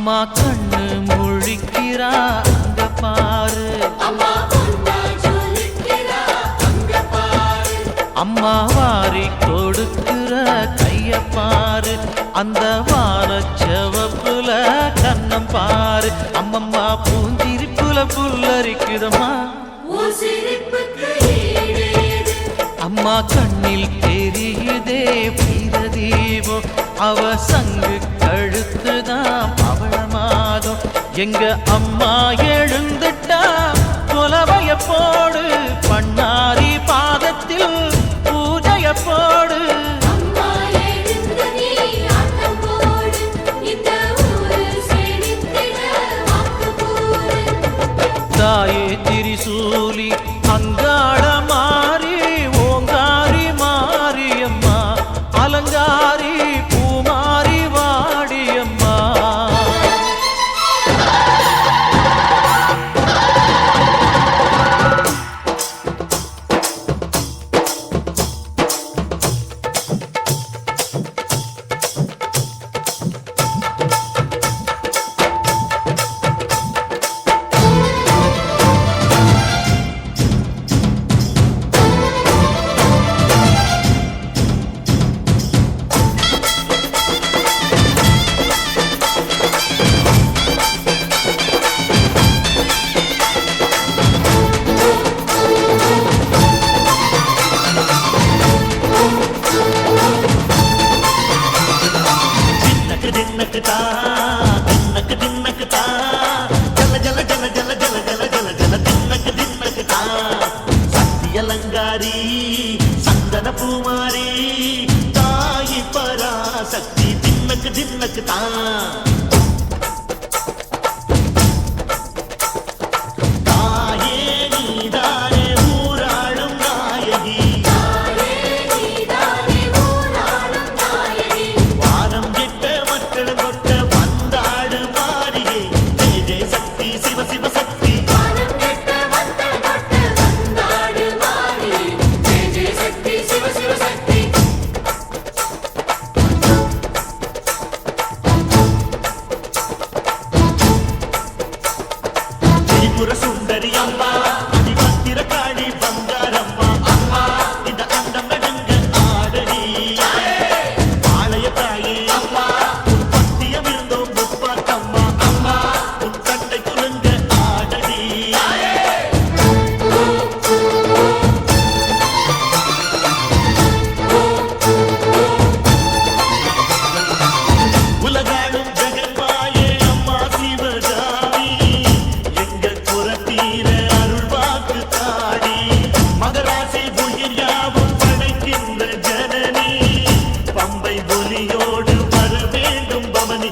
அம்மா கண்ணு முழிக்கிறா அங்க பாரு, அம்மா வாரி கொடுக்கிற கைய பாரு, அந்த வானச்சவப்புல கண்ணம் பாரு. அம்மம்மா பூஞ்சிரிப்புல புல்லரிக்குதம்மா, அம்மா கண்ணில் தெரியுதே வீரதீபம், அவ சங்கு கழுத்துதான் பவளமாகும். எங்க அம்மா எழுந்துட்டா கொலவைய போடு, பண்ணாரி பாதத்தில் பூஜைய போடு. தாயே திரிசூலி அங்காள மாறி ஓங்காரி மாரியம்மா, அலங்காரி பூமாரி வாடியம்மா. அலங்காரி சந்தன பூமாரி தாயி பராசக்தி தின்னக்கு தின்னக்கு தான். சுந்தரி அம்மா அதிபத்திர காளி பங்காரம்மா, அம்மா இந்த அண்டம் நடுங்க ஆடடி ஆலய தாயே, அம்மா உன் பத்தியம் இருந்தோம் முப்பாத்தம்மா, அம்மா உன் கட்டை குலுங்க ஆடடி. உலகாடும் ஜெகன்மாயே அம்மா சிவகாமி, மகராசி உயிர் யாவும் படைக்கின்ற ஜனனி, பம்பை ஒலியோடு வர வேண்டும் பவனி.